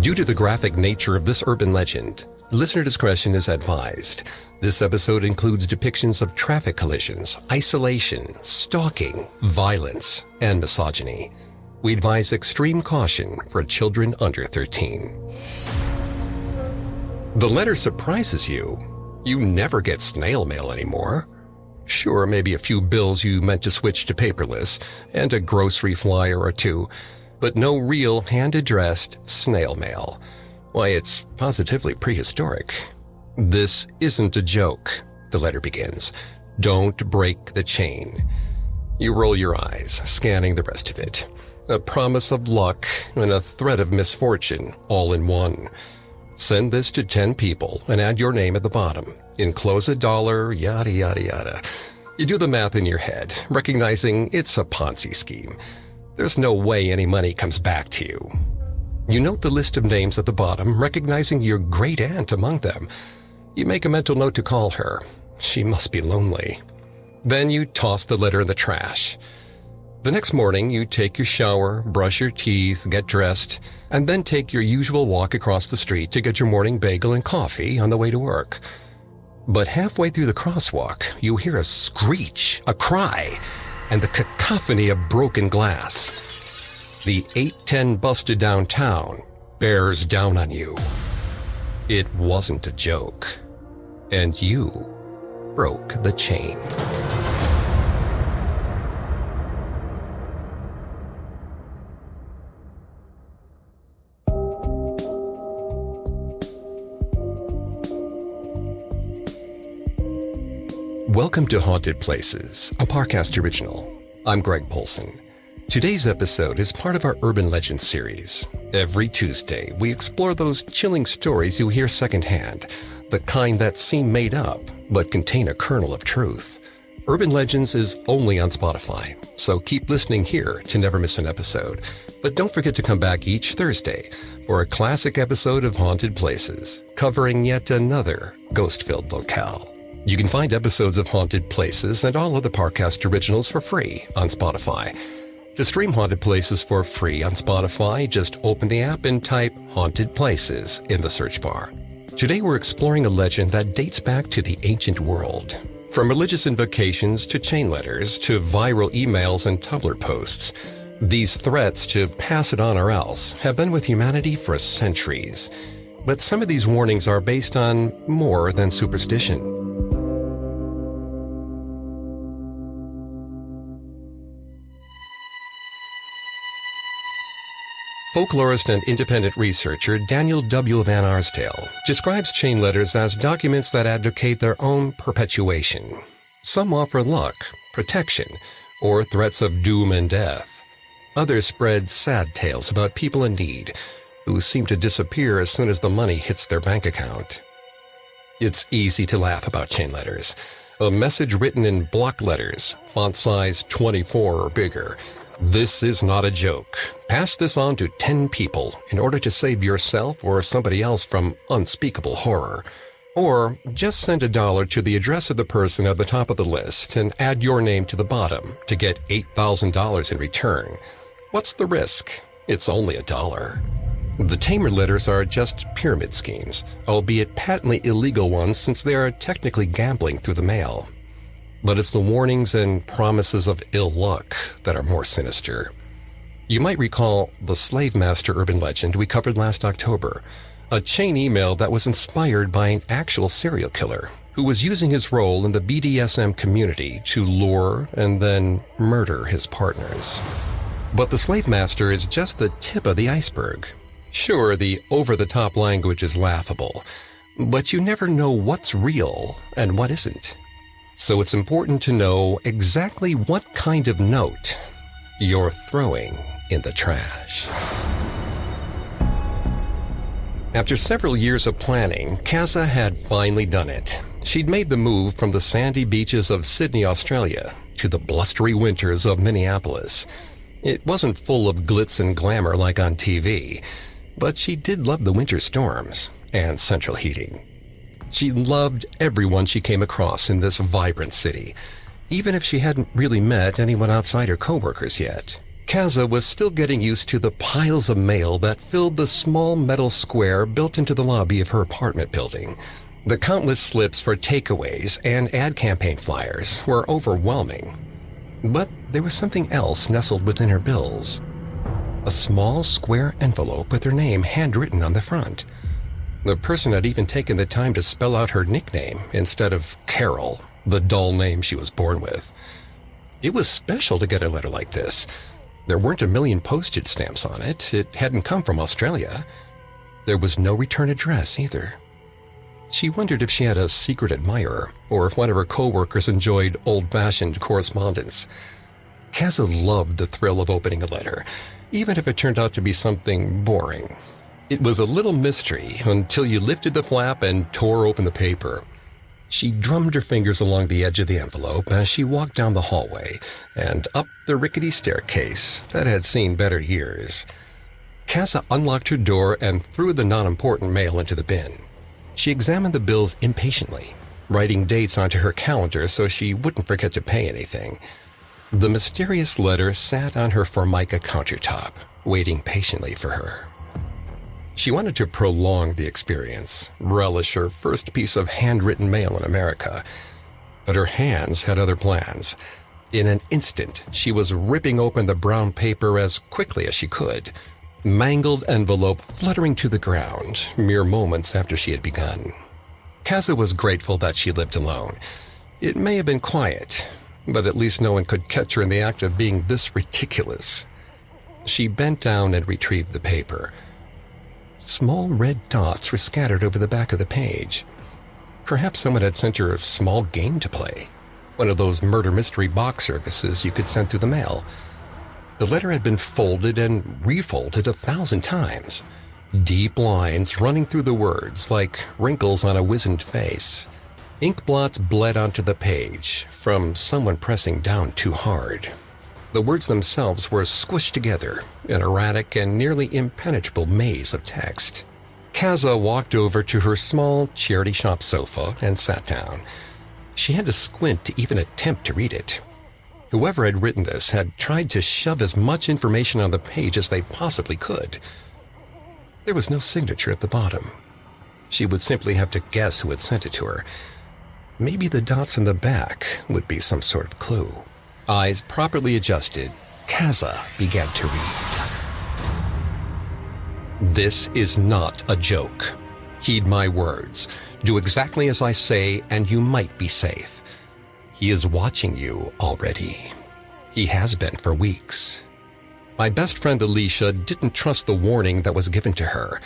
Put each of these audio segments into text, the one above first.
Due to the graphic nature of this urban legend, listener discretion is advised. This episode includes depictions of traffic collisions, isolation, stalking, violence, and misogyny. We advise extreme caution for children under 13. The letter surprises you. You never get snail mail anymore. Sure, maybe a few bills you meant to switch to paperless, and a grocery flyer or two, but no real hand-addressed snail mail. Why, it's positively prehistoric. This isn't a joke, the letter begins. Don't break the chain. You roll your eyes, scanning the rest of it. A promise of luck and a threat of misfortune, all in one. Send this to 10 people and add your name at the bottom. Enclose $1, yada, yada, yada. You do the math in your head, recognizing it's a Ponzi scheme. There's no way any money comes back to you. You note the list of names at the bottom, recognizing your great aunt among them. You make a mental note to call her. She must be lonely. Then you toss the letter in the trash. The next morning, you take your shower, brush your teeth, get dressed, and then take your usual walk across the street to get your morning bagel and coffee on the way to work. But halfway through the crosswalk, you hear a screech, a cry, and the cacophony of broken glass. The 810 busted downtown bears down on you. It wasn't a joke, and you broke the chain. Welcome to Haunted Places, a Parcast original. I'm Greg Polson. Today's episode is part of our Urban Legends series. Every Tuesday, we explore those chilling stories you hear secondhand, the kind that seem made up, but contain a kernel of truth. Urban Legends is only on Spotify, so keep listening here to never miss an episode. But don't forget to come back each Thursday for a classic episode of Haunted Places, covering yet another ghost-filled locale. You can find episodes of Haunted Places and all other Parcast originals for free on Spotify. To stream Haunted Places for free on Spotify, just open the app and type Haunted Places in the search bar. Today we're exploring a legend that dates back to the ancient world. From religious invocations to chain letters to viral emails and Tumblr posts, these threats to pass it on or else have been with humanity for centuries. But some of these warnings are based on more than superstition. Folklorist and independent researcher Daniel W. Van Arsdale describes chain letters as documents that advocate their own perpetuation. Some offer luck, protection, or threats of doom and death. Others spread sad tales about people in need who seem to disappear as soon as the money hits their bank account. It's easy to laugh about chain letters. A message written in block letters, font size 24 or bigger. This is not a joke. Pass this on to 10 people in order to save yourself or somebody else from unspeakable horror. Or just send $1 to the address of the person at the top of the list and add your name to the bottom to get $8,000 in return. What's the risk? It's only $1. The tamer letters are just pyramid schemes, albeit patently illegal ones since they are technically gambling through the mail. But it's the warnings and promises of ill luck that are more sinister. You might recall the Slave Master urban legend we covered last October, a chain email that was inspired by an actual serial killer who was using his role in the BDSM community to lure and then murder his partners. But the Slave Master is just the tip of the iceberg. Sure, the over-the-top language is laughable, but you never know what's real and what isn't. So it's important to know exactly what kind of note you're throwing in the trash. After several years of planning, Kaza had finally done it. She'd made the move from the sandy beaches of Sydney, Australia, to the blustery winters of Minneapolis. It wasn't full of glitz and glamour like on TV, but she did love the winter storms and central heating. She loved everyone she came across in this vibrant city, even if she hadn't really met anyone outside her coworkers yet. Kaza was still getting used to the piles of mail that filled the small metal square built into the lobby of her apartment building. The countless slips for takeaways and ad campaign flyers were overwhelming. But there was something else nestled within her bills. A small square envelope with her name handwritten on the front. The person had even taken the time to spell out her nickname instead of Carol, the dull name she was born with. It was special to get a letter like this. There weren't a million postage stamps on it. It hadn't come from Australia. There was no return address either. She wondered if she had a secret admirer, or if one of her co-workers enjoyed old-fashioned correspondence. Kaza loved the thrill of opening a letter, even if it turned out to be something boring. It was a little mystery until you lifted the flap and tore open the paper. She drummed her fingers along the edge of the envelope as she walked down the hallway and up the rickety staircase that had seen better years. Kaza unlocked her door and threw the non-important mail into the bin. She examined the bills impatiently, writing dates onto her calendar so she wouldn't forget to pay anything. The mysterious letter sat on her Formica countertop, waiting patiently for her. She wanted to prolong the experience, relish her first piece of handwritten mail in America. But her hands had other plans. In an instant, she was ripping open the brown paper as quickly as she could, mangled envelope fluttering to the ground mere moments after she had begun. Kaza was grateful that she lived alone. It may have been quiet, but at least no one could catch her in the act of being this ridiculous. She bent down and retrieved the paper. Small red dots were scattered over the back of the page. Perhaps someone had sent her a small game to play, one of those murder mystery box services you could send through the mail. The letter had been folded and refolded 1,000 times, deep lines running through the words like wrinkles on a wizened face. Ink blots bled onto the page from someone pressing down too hard. The words themselves were squished together, an erratic and nearly impenetrable maze of text. Kaza walked over to her small charity shop sofa and sat down. She had to squint to even attempt to read it. Whoever had written this had tried to shove as much information on the page as they possibly could. There was no signature at the bottom. She would simply have to guess who had sent it to her. Maybe the dots in the back would be some sort of clue. Eyes properly adjusted, Kaza began to read. This is not a joke. Heed my words. Do exactly as I say, and you might be safe. He is watching you already. He has been for weeks. My best friend Alicia didn't trust the warning that was given to her.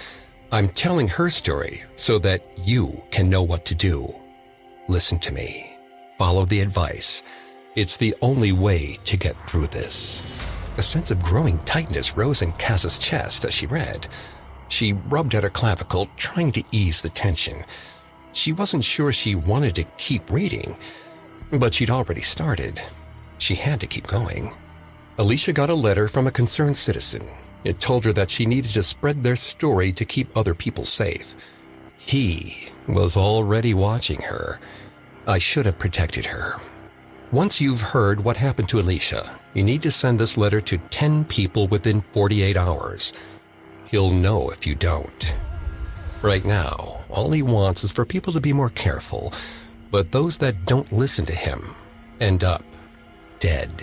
I'm telling her story so that you can know what to do. Listen to me. Follow the advice. It's the only way to get through this. A sense of growing tightness rose in Kaza's chest as she read. She rubbed at her clavicle, trying to ease the tension. She wasn't sure she wanted to keep reading, but she'd already started. She had to keep going. Alicia got a letter from a concerned citizen. It told her that she needed to spread their story to keep other people safe. He was already watching her. I should have protected her. Once you've heard what happened to Alicia, you need to send this letter to 10 people within 48 hours. He'll know if you don't. Right now, all he wants is for people to be more careful, but those that don't listen to him end up dead.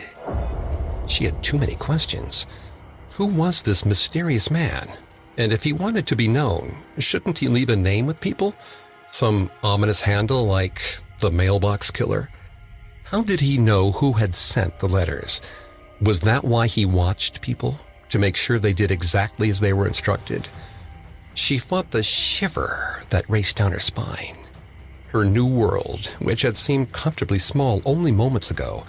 She had too many questions. Who was this mysterious man? And if he wanted to be known, shouldn't he leave a name with people? Some ominous handle like the Mailbox Killer? How did he know who had sent the letters? Was that why he watched people? To make sure they did exactly as they were instructed? She fought the shiver that raced down her spine. Her new world, which had seemed comfortably small only moments ago,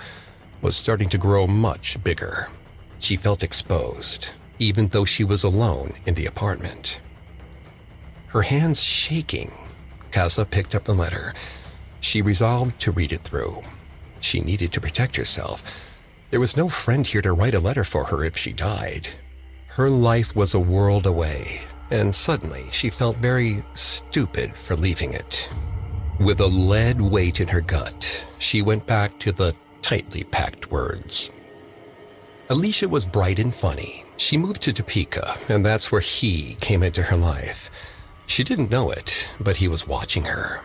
was starting to grow much bigger. She felt exposed, even though she was alone in the apartment. Her hands shaking, Kaza picked up the letter. She resolved to read it through. She needed to protect herself. There was no friend here to write a letter for her if she died. Her life was a world away, and suddenly she felt very stupid for leaving it. With a lead weight in her gut, she went back to the tightly packed words. Alicia was bright and funny. She moved to Topeka, and that's where he came into her life. She didn't know it, but he was watching her.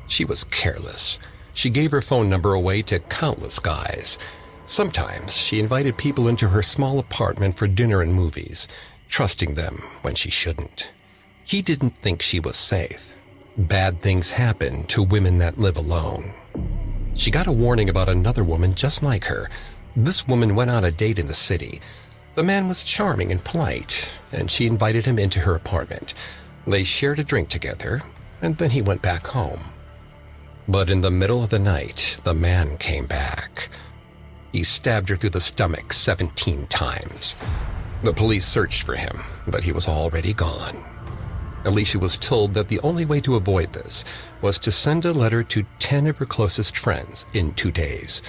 She was careless. She gave her phone number away to countless guys. Sometimes she invited people into her small apartment for dinner and movies, trusting them when she shouldn't. He didn't think she was safe. Bad things happen to women that live alone. She got a warning about another woman just like her. This woman went on a date in the city. The man was charming and polite, and she invited him into her apartment. They shared a drink together, and then he went back home. But in the middle of the night, the man came back. He stabbed her through the stomach 17 times. The police searched for him, but he was already gone. Alicia was told that the only way to avoid this was to send a letter to 10 of her closest friends in 2 days.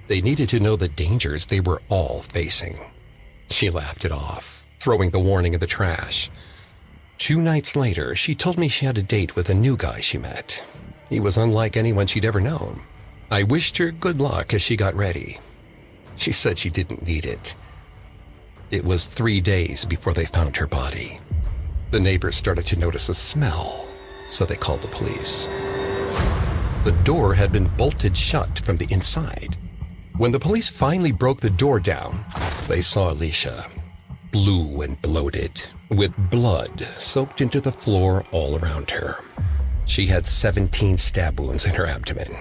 They needed to know the dangers they were all facing. She laughed it off, throwing the warning in the trash. 2 nights later, she told me she had a date with a new guy she met. He was unlike anyone she'd ever known. I wished her good luck as she got ready. She said she didn't need it. It was 3 days before they found her body. The neighbors started to notice a smell, so they called the police. The door had been bolted shut from the inside. When the police finally broke the door down, they saw Alicia, blue and bloated, with blood soaked into the floor all around her. She had 17 stab wounds in her abdomen.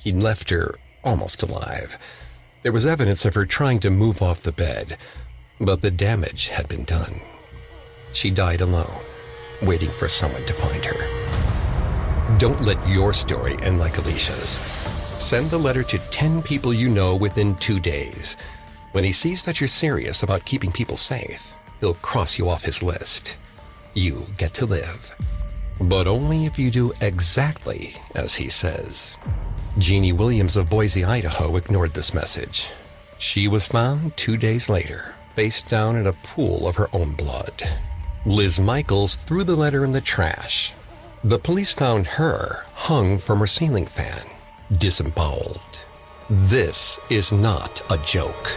He'd left her almost alive. There was evidence of her trying to move off the bed, but the damage had been done. She died alone, waiting for someone to find her. Don't let your story end like Alicia's. Send the letter to 10 people you know within 2 days. When he sees that you're serious about keeping people safe, he'll cross you off his list. You get to live. But only if you do exactly as he says. Jeannie Williams of Boise, Idaho ignored this message. She was found 2 days later, face down in a pool of her own blood. Liz Michaels threw the letter in the trash. The police found her hung from her ceiling fan, disemboweled. This is not a joke.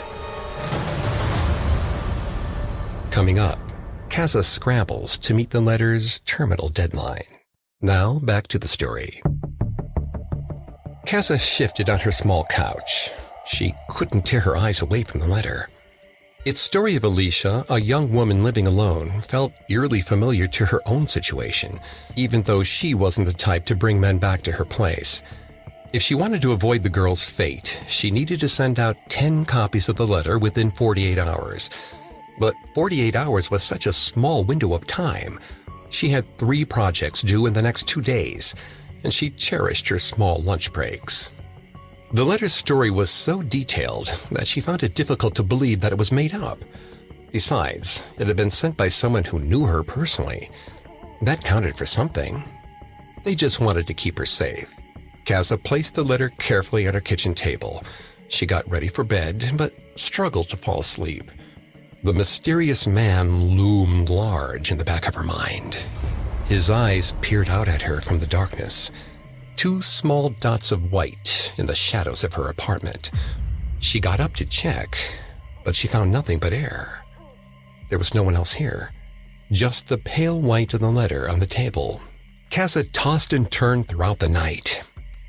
Coming up, Kaza scrambles to meet the letter's terminal deadline. Now, back to the story. Kaza shifted on her small couch. She couldn't tear her eyes away from the letter. Its story of Alicia, a young woman living alone, felt eerily familiar to her own situation, even though she wasn't the type to bring men back to her place. If she wanted to avoid the girl's fate, she needed to send out 10 copies of the letter within 48 hours. But 48 hours was such a small window of time. She had 3 projects due in the next 2 days, and she cherished her small lunch breaks. The letter's story was so detailed that she found it difficult to believe that it was made up. Besides, it had been sent by someone who knew her personally. That counted for something. They just wanted to keep her safe. Kaza placed the letter carefully on her kitchen table. She got ready for bed, but struggled to fall asleep. The mysterious man loomed large in the back of her mind. His eyes peered out at her from the darkness. 2 small dots of white in the shadows of her apartment. She got up to check, but she found nothing but air. There was no one else here, just the pale white of the letter on the table. Kaza tossed and turned throughout the night.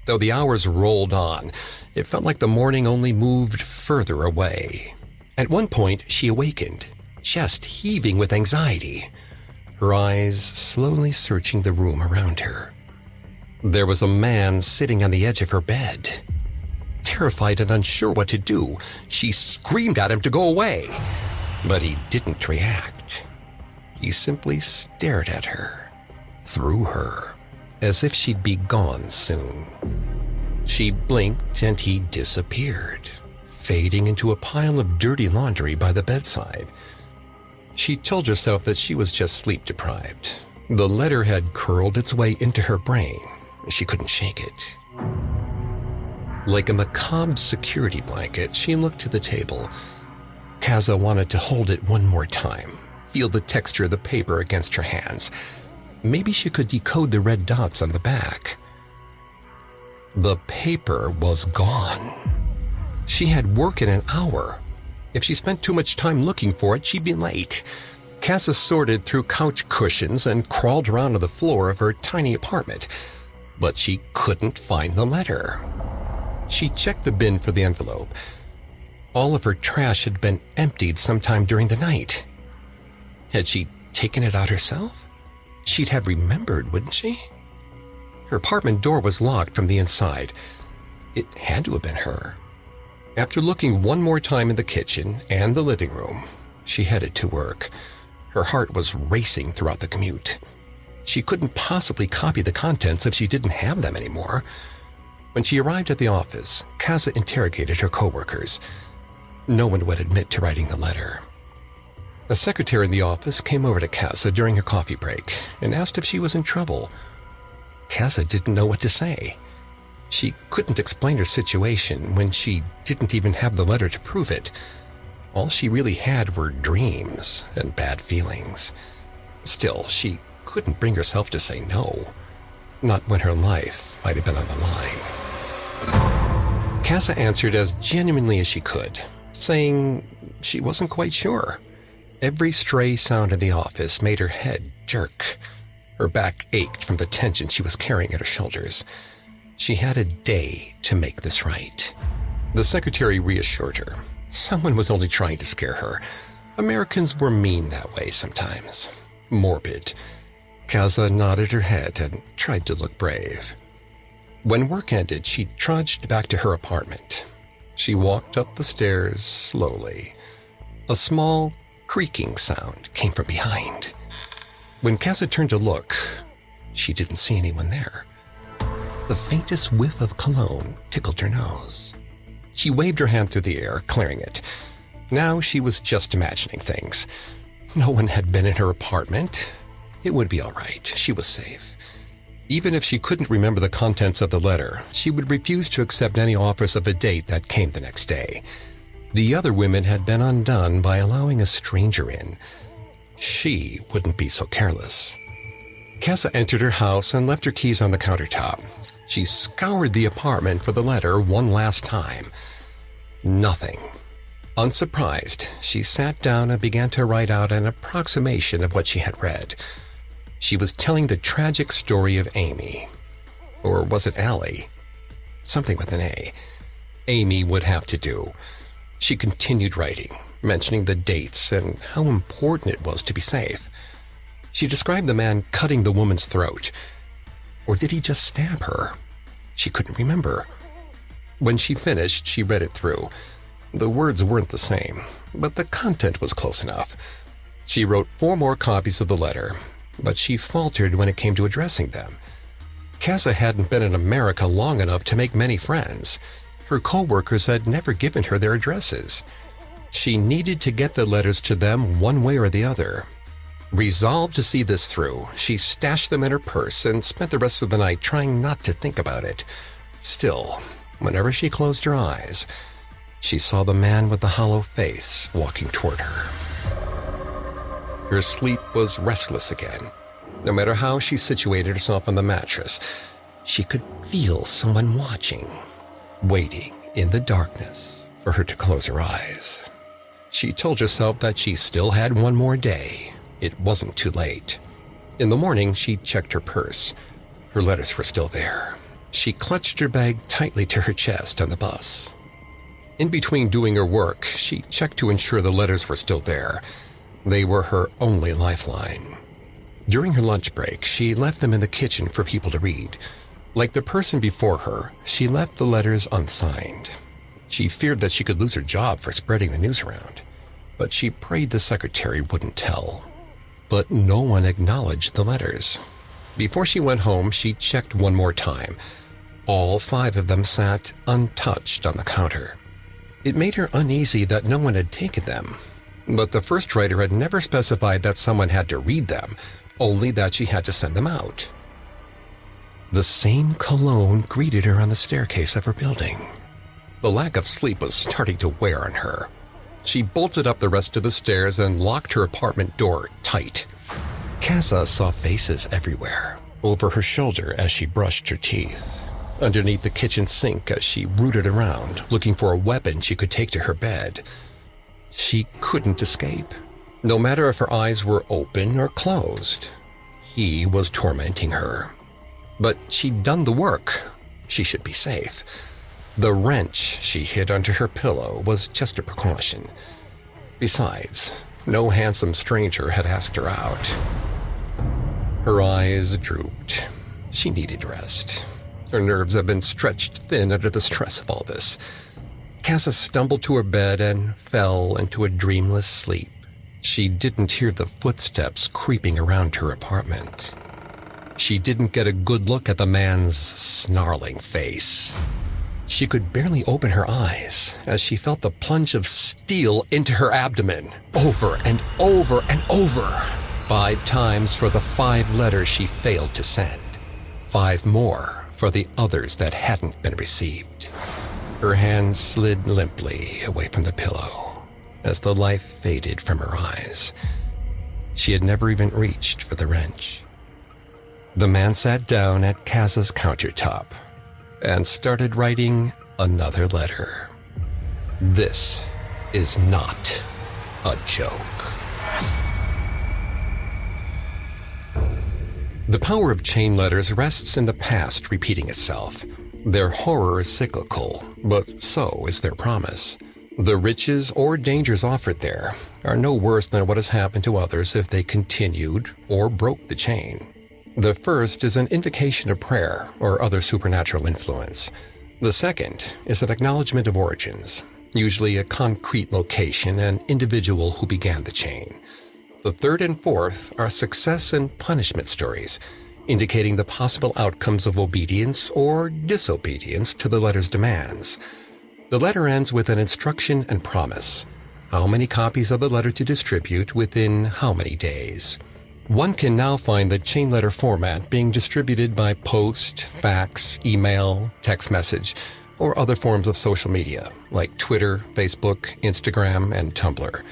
Though the hours rolled on, it felt like the morning only moved further away. At one point, she awakened, chest heaving with anxiety, her eyes slowly searching the room around her. There was a man sitting on the edge of her bed. Terrified and unsure what to do, she screamed at him to go away. But he didn't react. He simply stared at her, through her, as if she'd be gone soon. She blinked and he disappeared, fading into a pile of dirty laundry by the bedside. She told herself that she was just sleep-deprived. The letter had curled its way into her brain. She couldn't shake it. Like a macabre security blanket, she looked to the table. Kaza wanted to hold it one more time, feel the texture of the paper against her hands. Maybe she could decode the red dots on the back. The paper was gone. She had work in an hour. If she spent too much time looking for it, she'd be late. Casa sorted through couch cushions and crawled around to the floor of her tiny apartment, but she couldn't find the letter. She checked the bin for the envelope. All of her trash had been emptied sometime during the night. Had she taken it out herself? She'd have remembered, wouldn't she? Her apartment door was locked from the inside. It had to have been her. After looking one more time in the kitchen and the living room, she headed to work. Her heart was racing throughout the commute. She couldn't possibly copy the contents if she didn't have them anymore. When she arrived at the office, Casa interrogated her coworkers. No one would admit to writing the letter. A secretary in the office came over to Casa during her coffee break and asked if she was in trouble. Casa didn't know what to say. She couldn't explain her situation when she didn't even have the letter to prove it. All she really had were dreams and bad feelings. Still, she couldn't bring herself to say no. Not when her life might have been on the line. Casa answered as genuinely as she could, saying she wasn't quite sure. Every stray sound in the office made her head jerk. Her back ached from the tension she was carrying at her shoulders. She had a day to make this right. The secretary reassured her. Someone was only trying to scare her. Americans were mean that way sometimes. Morbid. Casa nodded her head and tried to look brave. When work ended, she trudged back to her apartment. She walked up the stairs slowly. A small creaking sound came from behind. When Casa turned to look, she didn't see anyone there. The faintest whiff of cologne tickled her nose. She waved her hand through the air, clearing it. Now she was just imagining things. No one had been in her apartment. It would be all right. She was safe. Even if she couldn't remember the contents of the letter, she would refuse to accept any offers of a date that came the next day. The other women had been undone by allowing a stranger in. She wouldn't be so careless. Casa entered her house and left her keys on the countertop. She scoured the apartment for the letter one last time. Nothing. Unsurprised, she sat down and began to write out an approximation of what she had read. She was telling the tragic story of Amy. Or was it Allie? Something with an A. Amy would have to do. She continued writing, mentioning the dates and how important it was to be safe. She described the man cutting the woman's throat. Or did he just stab her? She couldn't remember. When she finished, she read it through. The words weren't the same, but the content was close enough. She wrote 4 more copies of the letter, but she faltered when it came to addressing them. Casa hadn't been in America long enough to make many friends. Her co-workers had never given her their addresses. She needed to get the letters to them one way or the other. Resolved to see this through, she stashed them in her purse and spent the rest of the night trying not to think about it. Still, whenever she closed her eyes, she saw the man with the hollow face walking toward her. Her sleep was restless again. No matter how she situated herself on the mattress, she could feel someone watching, waiting in the darkness for her to close her eyes. She told herself that she still had one more day. It wasn't too late. In the morning, she checked her purse. Her letters were still there. She clutched her bag tightly to her chest on the bus. In between doing her work, she checked to ensure the letters were still there. They were her only lifeline. During her lunch break, she left them in the kitchen for people to read. Like the person before her, she left the letters unsigned. She feared that she could lose her job for spreading the news around, but she prayed the secretary wouldn't tell. But no one acknowledged the letters. Before she went home, she checked one more time. All 5 of them sat untouched on the counter. It made her uneasy that no one had taken them, but the first writer had never specified that someone had to read them, only that she had to send them out. The same cologne greeted her on the staircase of her building. The lack of sleep was starting to wear on her. She bolted up the rest of the stairs and locked her apartment door tight. Casa saw faces everywhere, over her shoulder as she brushed her teeth, underneath the kitchen sink as she rooted around, looking for a weapon she could take to her bed. She couldn't escape, no matter if her eyes were open or closed. He was tormenting her. But she'd done the work. She should be safe. The wrench she hid under her pillow was just a precaution. Besides, no handsome stranger had asked her out. Her eyes drooped. She needed rest. Her nerves had been stretched thin under the stress of all this. Casa stumbled to her bed and fell into a dreamless sleep. She didn't hear the footsteps creeping around her apartment. She didn't get a good look at the man's snarling face. She could barely open her eyes as she felt the plunge of steel into her abdomen, over and over and over. 5 times for the 5 letters she failed to send. 5 more for the others that hadn't been received. Her hand slid limply away from the pillow as the life faded from her eyes. She had never even reached for the wrench. The man sat down at Casa's countertop and started writing another letter. This is not a joke. The power of chain letters rests in the past repeating itself. Their horror is cyclical, but so is their promise. The riches or dangers offered there are no worse than what has happened to others if they continued or broke the chain. The first is an invocation of prayer or other supernatural influence. The second is an acknowledgement of origins, usually a concrete location and individual who began the chain. The third and fourth are success and punishment stories, indicating the possible outcomes of obedience or disobedience to the letter's demands. The letter ends with an instruction and promise. How many copies of the letter to distribute within how many days? One can now find the chain letter format being distributed by post, fax, email, text message, or other forms of social media like Twitter, Facebook, Instagram, and Tumblr.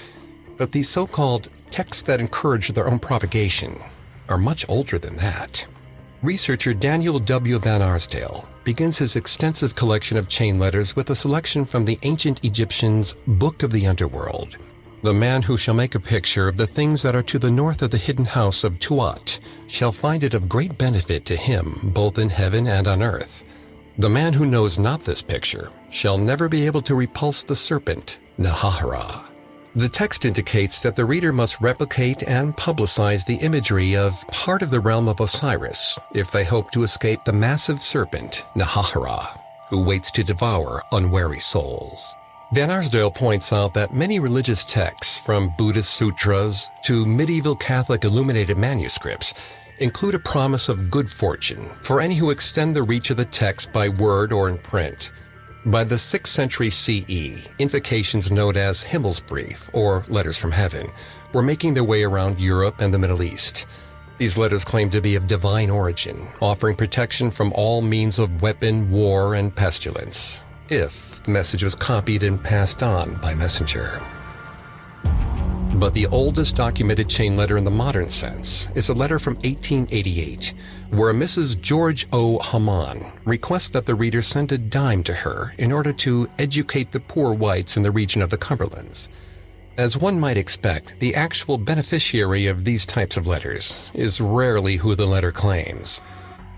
But these so-called texts that encourage their own propagation are much older than that. Researcher Daniel W. Van Arsdale begins his extensive collection of chain letters with a selection from the ancient Egyptians' Book of the Underworld. The man who shall make a picture of the things that are to the north of the hidden house of Tuat shall find it of great benefit to him both in heaven and on earth. The man who knows not this picture shall never be able to repulse the serpent, Nahahara. The text indicates that the reader must replicate and publicize the imagery of part of the realm of Osiris if they hope to escape the massive serpent, Nahahara, who waits to devour unwary souls. Van Arsdale points out that many religious texts, from Buddhist sutras to medieval Catholic illuminated manuscripts, include a promise of good fortune for any who extend the reach of the text by word or in print. By the 6th century CE, invocations known as Himmelsbrief, or Letters from Heaven, were making their way around Europe and the Middle East. These letters claimed to be of divine origin, offering protection from all means of weapon, war, and pestilence, if the message was copied and passed on by messenger. But the oldest documented chain letter in the modern sense is a letter from 1888, where a Mrs. George O. Haman requests that the reader send a dime to her in order to educate the poor whites in the region of the Cumberlands. As one might expect, the actual beneficiary of these types of letters is rarely who the letter claims.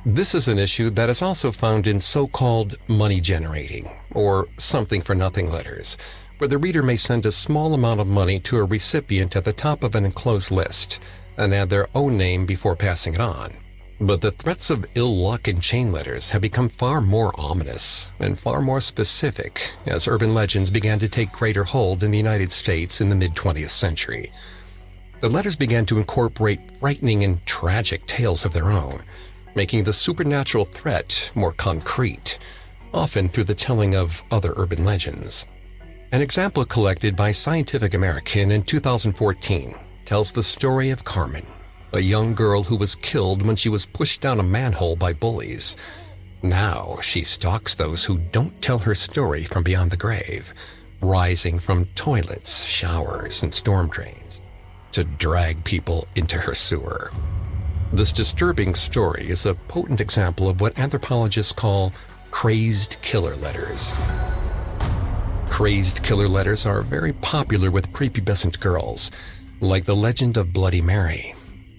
This is an issue that is also found in so-called money-generating, or something-for-nothing letters, where the reader may send a small amount of money to a recipient at the top of an enclosed list and add their own name before passing it on. But the threats of ill luck in chain letters have become far more ominous and far more specific as urban legends began to take greater hold in the United States in the mid-20th century. The letters began to incorporate frightening and tragic tales of their own, making the supernatural threat more concrete, often through the telling of other urban legends. An example collected by Scientific American in 2014 tells the story of Carmen, a young girl who was killed when she was pushed down a manhole by bullies. Now she stalks those who don't tell her story from beyond the grave, rising from toilets, showers, and storm drains to drag people into her sewer. This disturbing story is a potent example of what anthropologists call crazed killer letters. Crazed killer letters are very popular with prepubescent girls, like the legend of Bloody Mary.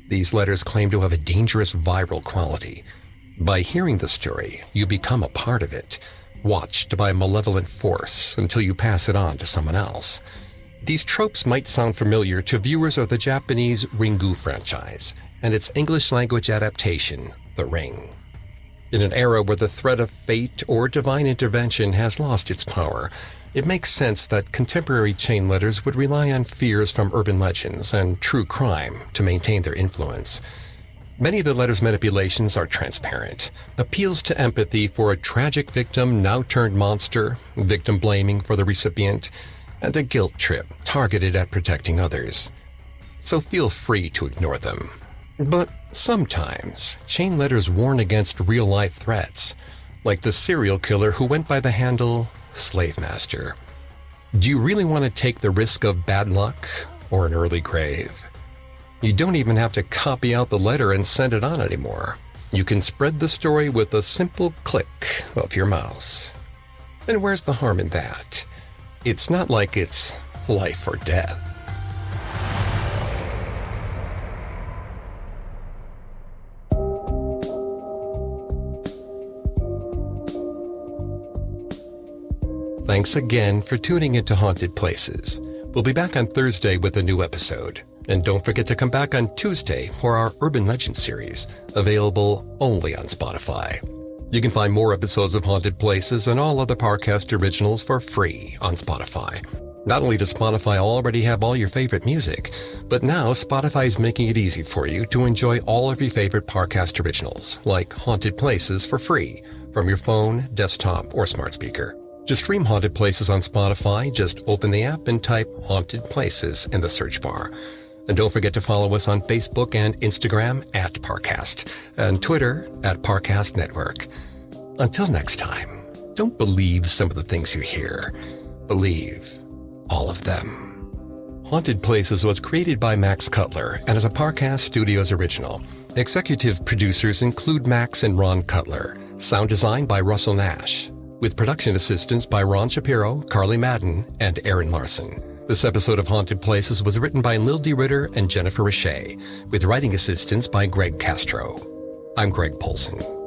These letters claim to have a dangerous viral quality. By hearing the story, you become a part of it, watched by a malevolent force until you pass it on to someone else. These tropes might sound familiar to viewers of the Japanese Ringu franchise and its English-language adaptation, The Ring. In an era where the threat of fate or divine intervention has lost its power, it makes sense that contemporary chain letters would rely on fears from urban legends and true crime to maintain their influence. Many of the letter's manipulations are transparent, appeals to empathy for a tragic victim now turned monster, victim blaming for the recipient, and a guilt trip targeted at protecting others. So feel free to ignore them. But sometimes, chain letters warn against real-life threats, like the serial killer who went by the handle Slave Master. Do you really want to take the risk of bad luck or an early grave? You don't even have to copy out the letter and send it on anymore. You can spread the story with a simple click of your mouse. And where's the harm in that? It's not like it's life or death. Thanks again for tuning into Haunted Places. We'll be back on Thursday with a new episode. And don't forget to come back on Tuesday for our Urban Legends series, available only on Spotify. You can find more episodes of Haunted Places and all other Parcast originals for free on Spotify. Not only does Spotify already have all your favorite music, but now Spotify is making it easy for you to enjoy all of your favorite Parcast originals, like Haunted Places, for free from your phone, desktop, or smart speaker. To stream Haunted Places on Spotify, just open the app and type Haunted Places in the search bar. And don't forget to follow us on Facebook and Instagram at Parcast, and Twitter at Parcast Network. Until next time, don't believe some of the things you hear. Believe all of them. Haunted Places was created by Max Cutler and is a Parcast Studios original. Executive producers include Max and Ron Cutler. Sound design by Russell Nash, with production assistance by Ron Shapiro, Carly Madden, and Aaron Larson. This episode of Haunted Places was written by Lil D. Ritter and Jennifer Richey, with writing assistance by Greg Castro. I'm Greg Polson.